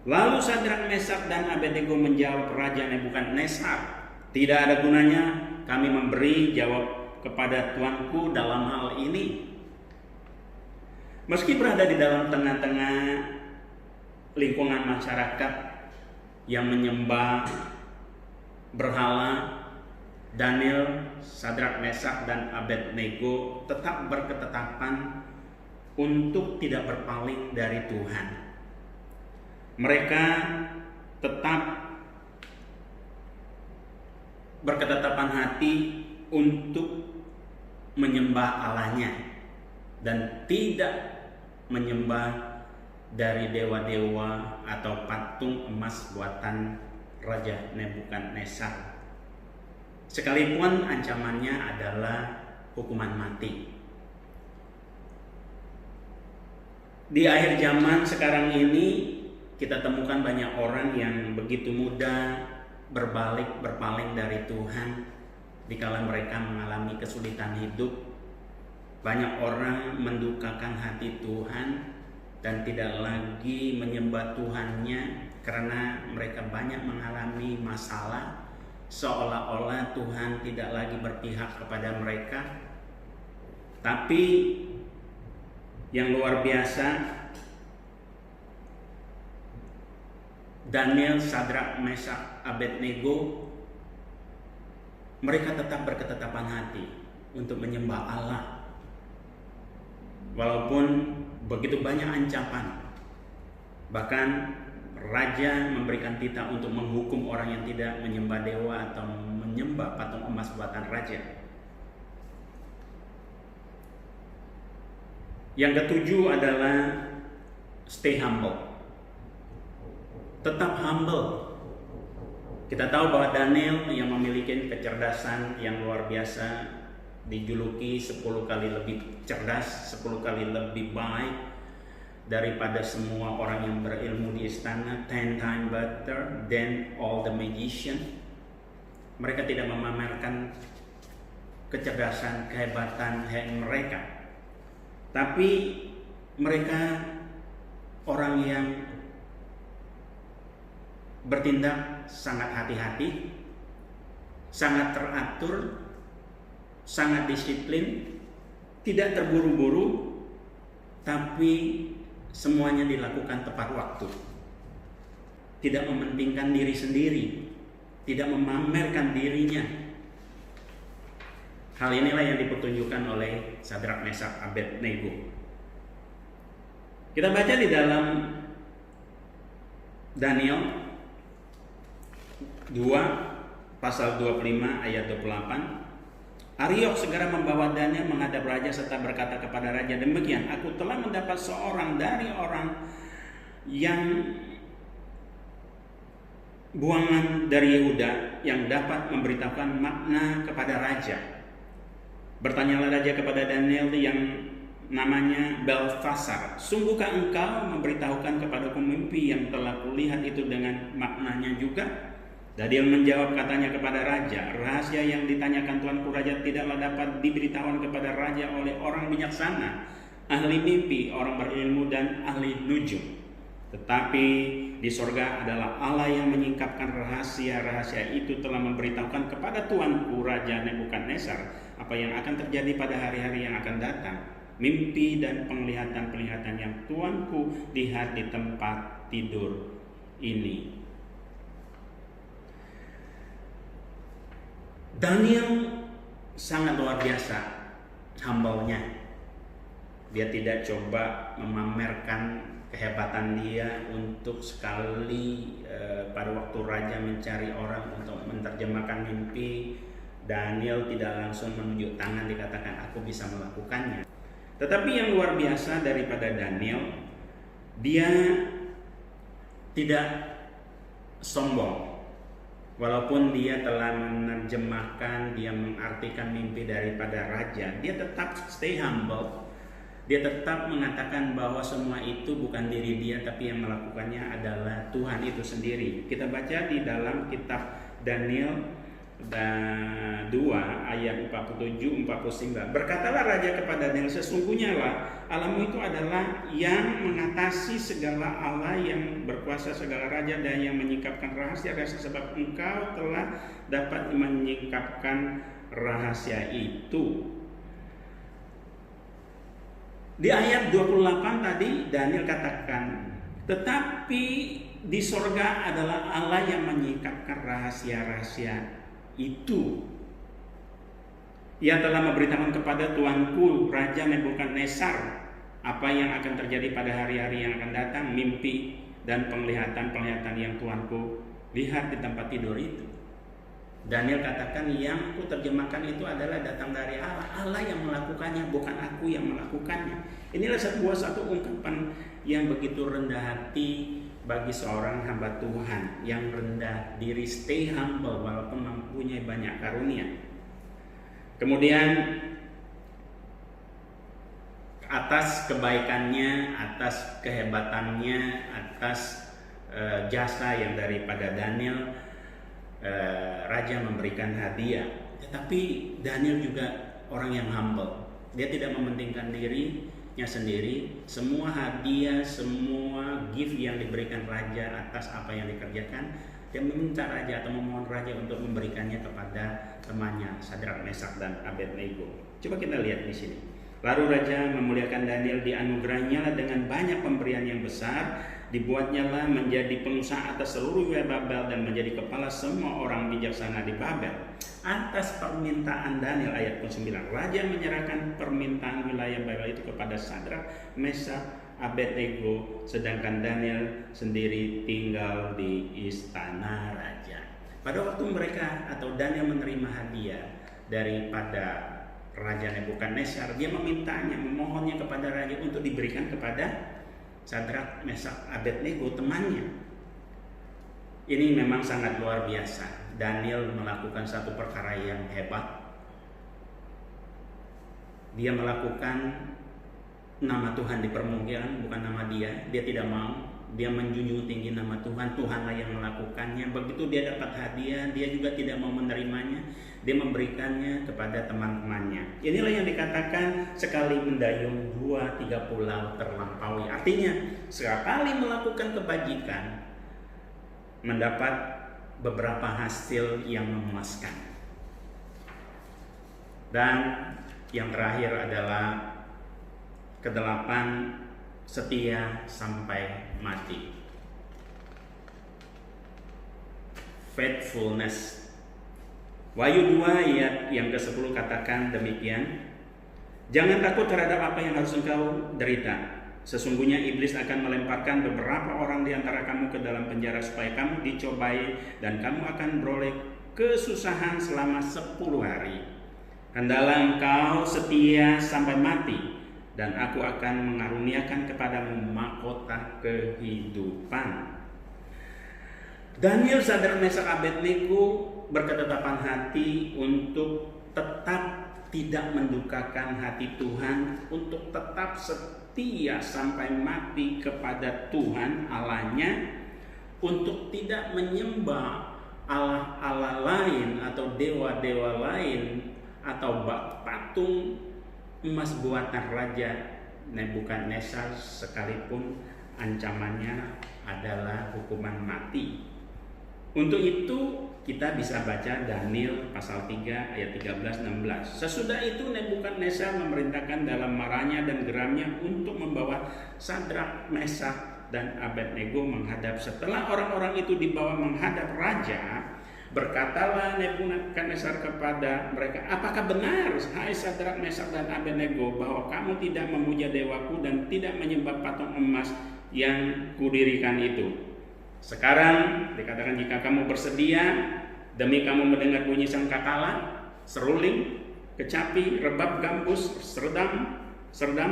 Lalu Sadrak, Mesak, dan Abednego menjawab Raja Nebukadnezar, tidak ada gunanya kami memberi jawab kepada tuanku dalam hal ini. Meski berada di dalam tengah-tengah lingkungan masyarakat yang menyembah berhala, Daniel, Sadrak, Mesak, dan Abednego tetap berketetapan untuk tidak berpaling dari Tuhan. Mereka tetap berketetapan hati untuk menyembah Allahnya dan tidak menyembah dari dewa-dewa atau patung emas buatan Raja Nebukadnezar. Sekalipun ancamannya adalah hukuman mati. Di akhir zaman sekarang ini kita temukan banyak orang yang begitu mudah berpaling dari Tuhan dikala mereka mengalami kesulitan hidup. Banyak orang mendukakan hati Tuhan dan tidak lagi menyembah Tuhannya karena mereka banyak mengalami masalah, seolah-olah Tuhan tidak lagi berpihak kepada mereka. Tapi yang luar biasa, Daniel, Sadrak, Mesak, Abednego, mereka tetap berketetapan hati untuk menyembah Allah. Walaupun begitu banyak ancaman, bahkan raja memberikan titah untuk menghukum orang yang tidak menyembah dewa atau menyembah patung emas buatan raja. Yang ketujuh adalah stay humble. Tetap humble. Kita tahu bahwa Daniel yang memiliki kecerdasan yang luar biasa, dijuluki 10 kali lebih cerdas, 10 kali lebih baik daripada semua orang yang berilmu di istana, 10 times better than all the magician. Mereka tidak memamerkan kecerdasan, kehebatan mereka, tapi mereka orang yang bertindak sangat hati-hati, sangat teratur, sangat disiplin, tidak terburu-buru, tapi semuanya dilakukan tepat waktu. Tidak mementingkan diri sendiri, tidak memamerkan dirinya. Hal inilah yang dipertunjukkan oleh Sadrak, Mesak, Abednego. Kita baca di dalam Daniel 2 pasal 25 ayat 28. Ariok segera membawa Daniel menghadap raja serta berkata kepada raja, demikian, aku telah mendapat seorang dari orang yang buangan dari Yehuda yang dapat memberitahukan makna kepada raja. Bertanyalah raja kepada Daniel yang namanya Belteshazzar, sungguhkah engkau memberitahukan kepadaku mimpi yang telah kulihat itu dengan maknanya juga? Daniel menjawab, katanya kepada raja, rahasia yang ditanyakan tuanku raja tidaklah dapat diberitahukan kepada raja oleh orang bijaksana, ahli mimpi, orang berilmu, dan ahli nujum. Tetapi di sorga adalah Allah yang menyingkapkan rahasia-rahasia itu, telah memberitahukan kepada tuanku Raja Nebukadnezar apa yang akan terjadi pada hari-hari yang akan datang. Mimpi dan penglihatan-penglihatan yang tuanku lihat di tempat tidur ini. Daniel sangat luar biasa humble-nya. Dia tidak coba memamerkan kehebatan dia untuk sekali pada waktu raja mencari orang untuk menerjemahkan mimpi, Daniel tidak langsung menunjuk tangan dikatakan aku bisa melakukannya. Tetapi yang luar biasa daripada Daniel, dia tidak sombong. Walaupun dia telah menerjemahkan, dia mengartikan mimpi daripada raja, dia tetap stay humble. Dia tetap mengatakan bahwa semua itu bukan diri dia, tapi yang melakukannya adalah Tuhan itu sendiri. Kita baca di dalam kitab Daniel 2 ayat 47-49. Berkatalah raja kepada Daniel, sesungguhnya lah Allahmu itu adalah yang mengatasi segala Allah, yang berkuasa segala raja, dan yang menyingkapkan rahasia-rahasia, sebab engkau telah dapat menyingkapkan rahasia itu. Di ayat 28 tadi Daniel katakan, tetapi di sorga adalah Allah yang menyingkapkan rahasia-rahasia itu. Ia telah memberitakan kepada tuanku Raja Nebukadnezar apa yang akan terjadi pada hari-hari yang akan datang, mimpi dan penglihatan-penglihatan yang tuanku lihat di tempat tidur itu. Daniel katakan yang ku terjemahkan itu adalah datang dari Allah. Allah yang melakukannya, bukan aku yang melakukannya. Inilah satu ungkapan yang begitu rendah hati bagi seorang hamba Tuhan, yang rendah diri, stay humble walaupun mempunyai banyak karunia. Kemudian atas kebaikannya, atas kehebatannya, atas jasa yang daripada Daniel, raja memberikan hadiah. Tetapi Daniel juga orang yang humble. Dia tidak mementingkan dirinya sendiri. Semua hadiah, semua gift yang diberikan raja atas apa yang dikerjakan, dia meminta raja atau memohon raja untuk memberikannya kepada temannya Sadrak, Mesak, dan Abednego. Coba kita lihat di sini. Lalu raja memuliakan Daniel, dianugerahnya dengan banyak pemberian yang besar, dibuatnya lah menjadi pengusaha atas seluruh wilayah Babel dan menjadi kepala semua orang bijaksana di Babel. Atas permintaan Daniel, ayat 9, raja menyerahkan permintaan wilayah Babel itu kepada Sadrak, Mesak, Abednego, sedangkan Daniel sendiri tinggal di istana raja. Pada waktu mereka atau Daniel menerima hadiah daripada Raja Nebukadnezar, dia memintanya, memohonnya kepada raja untuk diberikan kepada Sadrak, Mesak, Abednego, temannya. Ini memang sangat luar biasa. Daniel melakukan satu perkara yang hebat. Dia melakukan nama Tuhan di permukaan, bukan nama dia. Dia tidak mau. Dia menjunjung tinggi nama Tuhan. Tuhanlah yang melakukannya. Begitu dia dapat hadiah, dia juga tidak mau menerimanya. Dia memberikannya kepada teman-temannya. Inilah yang dikatakan sekali mendayung 2-3 pulau terlampaui. Artinya sekali melakukan kebajikan mendapat beberapa hasil yang memuaskan. Dan yang terakhir adalah ke-8, setia sampai mati. Faithfulness. Wahyu 2 ayat yang ke-10 katakan demikian, jangan takut terhadap apa yang harus engkau derita. Sesungguhnya iblis akan melemparkan beberapa orang di antara kamu ke dalam penjara supaya kamu dicobai dan kamu akan beroleh kesusahan selama 10 hari. Hendalah engkau setia sampai mati, dan aku akan mengaruniakan kepadamu mahkota kehidupan. Daniel, Sadrak, Mesak, Abednego berketetapan hati untuk tetap tidak mendukakan hati Tuhan, untuk tetap setia sampai mati kepada Tuhan Allahnya, untuk tidak menyembah Allah-Allah lain atau dewa-dewa lain atau patung emas buatan Raja Nebukadnezar, sekalipun ancamannya adalah hukuman mati. Untuk itu kita bisa baca Daniel pasal 3 ayat 13-16. Sesudah itu Nebukadnezar memerintahkan dalam marahnya dan geramnya untuk membawa Sadrak, Mesak, dan Abednego menghadap. Setelah orang-orang itu dibawa menghadap raja, berkatalah Nebukadnezar kepada mereka, apakah benar, hai Sadrak, Mesak, dan Abednego, bahwa kamu tidak memuja dewaku dan tidak menyembah patung emas yang kudirikan itu? Sekarang dikatakan, jika kamu bersedia, demi kamu mendengar bunyi sangkakala, seruling, kecapi, rebab gambus, serdam,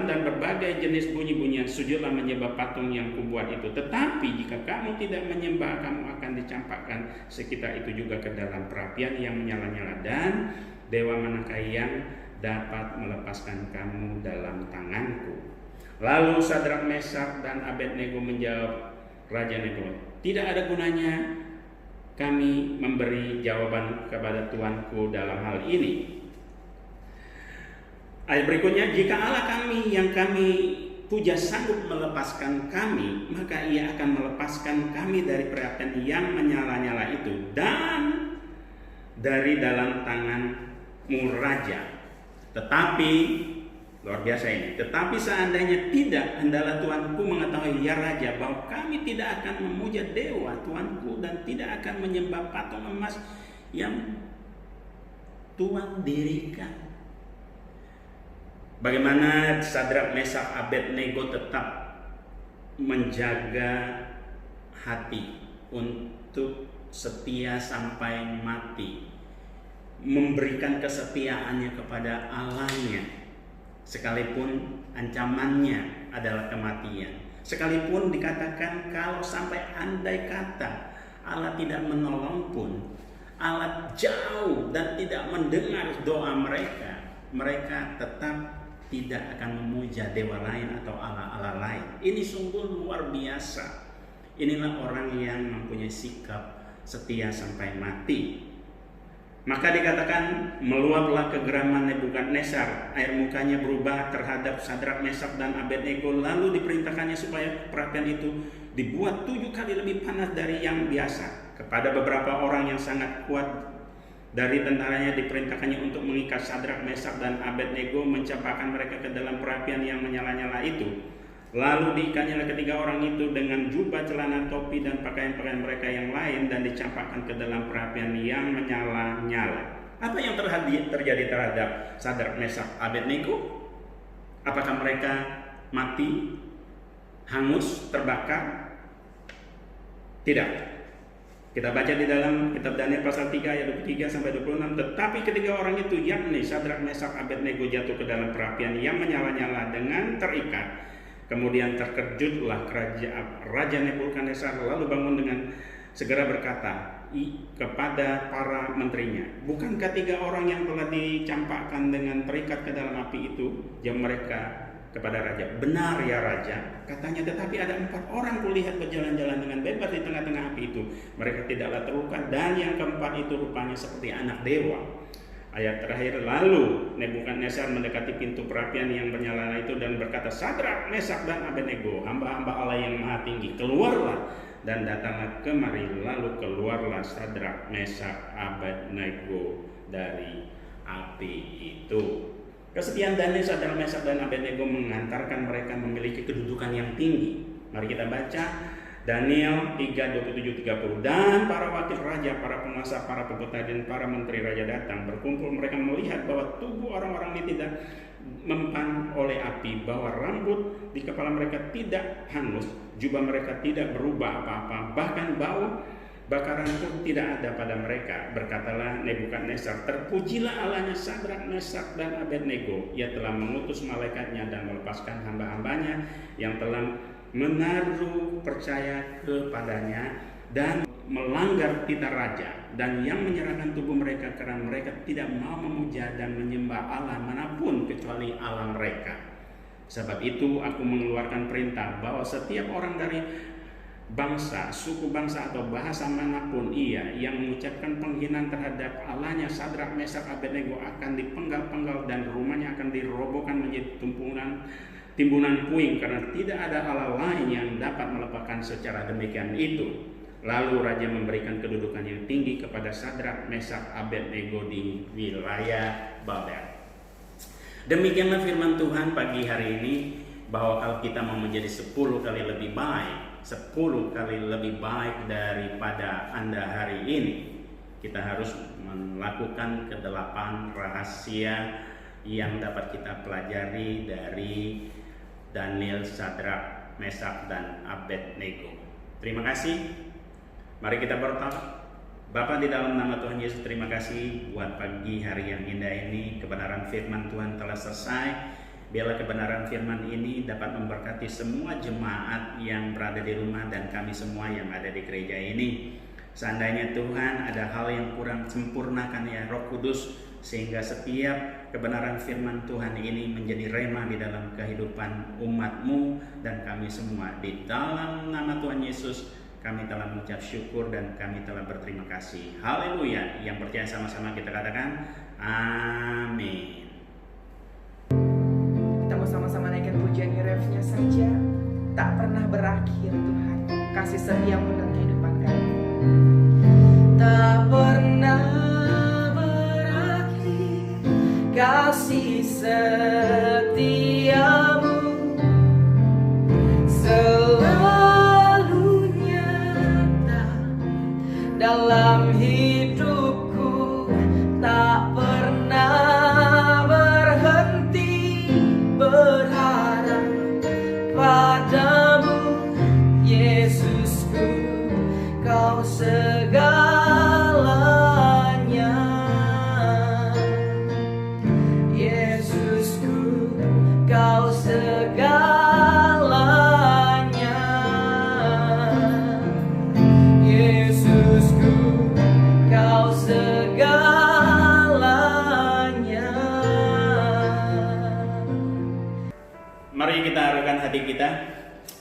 dan berbagai jenis bunyi-bunyian, sujudlah menyembah patung yang kubuat itu. Tetapi jika kamu tidak menyembah, kamu akan dicampakkan sekitar itu juga ke dalam perapian yang menyala-nyala. Dan dewa manakah yang dapat melepaskan kamu dalam tanganku. Lalu Sadrak, Mesak, dan Abednego menjawab Raja Nebukadnezar, tidak ada gunanya kami memberi jawaban kepada Tuanku dalam hal ini. Ayat berikutnya, jika Allah kami yang kami puja sanggup melepaskan kami, maka ia akan melepaskan kami dari api yang menyala-nyala itu dan dari dalam tanganmu Raja. Tetapi luar biasa ini. Tetapi seandainya tidak, hendaklah Tuanku mengetahui ya Raja, bahwa kami tidak akan memuja dewa Tuanku dan tidak akan menyembah patung emas yang Tuhan dirikan. Bagaimana Sadrak, Mesak, Abednego tetap menjaga hati untuk setia sampai mati, memberikan kesetiaannya kepada Allahnya, sekalipun ancamannya adalah kematian, sekalipun dikatakan kalau sampai andai kata Allah tidak menolong pun, Allah jauh dan tidak mendengar doa mereka, mereka tetap tidak akan memuja dewa lain atau Allah-Allah lain. Ini sungguh luar biasa. Inilah orang yang mempunyai sikap setia sampai mati. Maka dikatakan meluaplah kegeraman Nebukadnezar, air mukanya berubah terhadap Sadrak, Mesak, dan Abednego. Lalu diperintahkannya supaya perapian itu dibuat 7 kali lebih panas dari yang biasa. Kepada beberapa orang yang sangat kuat dari tentaranya diperintahkannya untuk mengikat Sadrak, Mesak, dan Abednego, mencampakkan mereka ke dalam perapian yang menyala-nyala itu. Lalu diikatnya ketiga orang itu dengan jubah, celana, topi, dan pakaian-pakaian mereka yang lain dan dicampakkan ke dalam perapian yang menyala-nyala. Apa yang terjadi terhadap Sadrak, Mesak, Abednego? Apakah mereka mati, hangus, terbakar? Tidak. Kita baca di dalam kitab Daniel pasal 3 ayat 23 sampai 26. Tetapi ketiga orang itu, yakni Sadrak, Mesak, Abednego, jatuh ke dalam perapian yang menyala-nyala dengan terikat. Kemudian terkejutlah Raja Nebukadnezar, lalu bangun dengan segera berkata kepada para menterinya, bukankah 3 orang yang telah dicampakkan dengan terikat ke dalam api itu? Jawab mereka kepada Raja, benar ya Raja, katanya, tetapi ada 4 orang kulihat berjalan-jalan dengan bebas di tengah-tengah api itu. Mereka tidaklah terluka, dan yang keempat itu rupanya seperti anak dewa. Ayat terakhir, lalu Nebukadnezar mendekati pintu perapian yang menyala itu dan berkata, Sadrak, Mesak, dan Abednego, hamba-hamba Allah yang maha tinggi, keluarlah dan datanglah kemari. Lalu keluarlah Sadrak, Mesak, Abednego dari api itu. Kesetiaan Daniel, Sadrak, Mesak, dan Abednego mengantarkan mereka memiliki kedudukan yang tinggi. Mari kita baca Daniel 3:27-30. Dan para wakil raja, para penguasa, para peguta, dan para menteri raja datang berkumpul. Mereka melihat bahwa tubuh orang-orang ini tidak mempan oleh api, bahwa rambut di kepala mereka tidak hangus, jubah mereka tidak berubah apa-apa, bahkan bau bakaran pun tidak ada pada mereka. Berkatalah Nebukadnezar, terpujilah Allahnya Sadrak, Mesak, dan Abednego. Ia telah mengutus malaikatnya dan melepaskan hamba-hambanya yang telah menaruh percaya kepadanya dan melanggar titah raja, dan yang menyerahkan tubuh mereka karena mereka tidak mau memuja dan menyembah Allah manapun kecuali Allah mereka. Sebab itu aku mengeluarkan perintah bahwa setiap orang dari bangsa, suku bangsa, atau bahasa manapun ia yang mengucapkan penghinaan terhadap Allahnya Sadrak, Mesak, Abednego akan dipenggal-penggal dan rumahnya akan dirobohkan menjadi timbunan puing, karena tidak ada Allah lain yang dapat melepaskan secara demikian itu. Lalu raja memberikan kedudukan yang tinggi kepada Sadrak, Mesak, Abednego di wilayah Babel. Demikianlah firman Tuhan pagi hari ini, bahwa kalau kita mau menjadi 10 kali lebih baik, 10 kali lebih baik daripada Anda hari ini, kita harus melakukan ke-8 rahasia yang dapat kita pelajari dari Daniel, Sadrak, Mesak, dan Abednego. Terima kasih. Mari kita berdoa. Bapa, di dalam nama Tuhan Yesus, terima kasih buat pagi hari yang indah ini. Kebenaran firman Tuhan telah selesai. Biarlah kebenaran firman ini dapat memberkati semua jemaat yang berada di rumah dan kami semua yang ada di gereja ini. Seandainya Tuhan ada hal yang kurang sempurnakan ya Roh Kudus, sehingga setiap kebenaran firman Tuhan ini menjadi rema di dalam kehidupan umat-Mu dan kami semua. Di dalam nama Tuhan Yesus kami telah mengucap syukur dan kami telah berterima kasih. Haleluya. Yang percaya sama-sama kita katakan amin. Kita mau sama-sama naikkan pujian refnya saja. Tak pernah berakhir Tuhan, kasih setia-Mu dalam kehidupan kami. Tak pernah berakhir kasih setia-Mu, selalu nyata dalam hidupku. Tak pernah berhenti berharap padamu, Yesusku, Kau segalanya. Yesusku, Kau segalanya. Yesusku, Kau segalanya. Mari kita arahkan hati kita.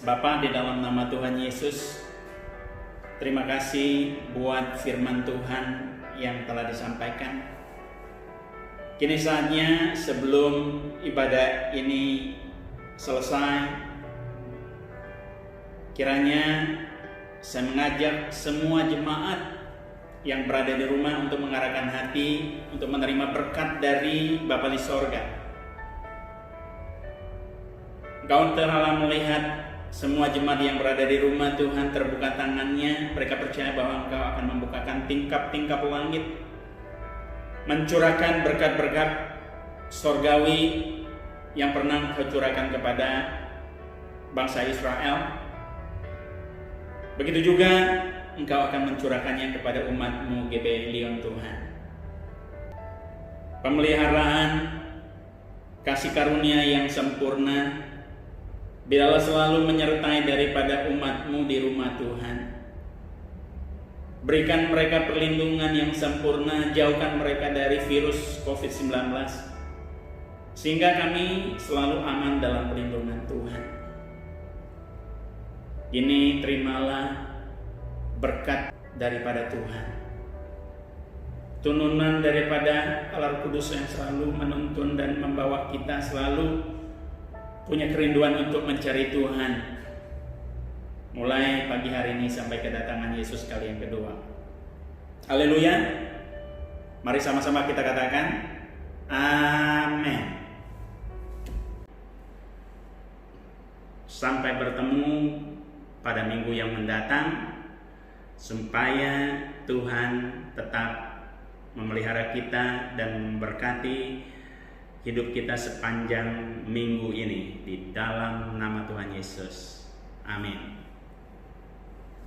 Bapa, di dalam nama Tuhan Yesus, terima kasih buat firman Tuhan yang telah disampaikan. Kini saatnya sebelum ibadah ini selesai, kiranya saya mengajak semua jemaat yang berada di rumah untuk mengarahkan hati untuk menerima berkat dari Bapa di sorga. Engkau telah melihat semua jemaat yang berada di rumah, Tuhan terbuka tangannya. Mereka percaya bahwa Engkau akan membukakan tingkap-tingkap langit, mencurahkan berkat-berkat sorgawi yang pernah Engkau curahkan kepada bangsa Israel. Begitu juga Engkau akan mencurahkannya kepada umat-Mu GBI Lyon Tuhan. Pemeliharaan kasih karunia yang sempurna biarlah selalu menyertai daripada umat-Mu di rumah Tuhan. Berikan mereka perlindungan yang sempurna, jauhkan mereka dari virus COVID-19, sehingga kami selalu aman dalam perlindungan Tuhan. Ini terimalah berkat daripada Tuhan, turunan daripada Allah Kudus yang selalu menuntun dan membawa kita selalu punya kerinduan untuk mencari Tuhan, mulai pagi hari ini sampai kedatangan Yesus kali yang kedua. Haleluya. Mari sama-sama kita katakan amin. Sampai bertemu pada minggu yang mendatang, supaya Tuhan tetap memelihara kita dan memberkati hidup kita sepanjang minggu ini, di dalam nama Tuhan Yesus. Amin.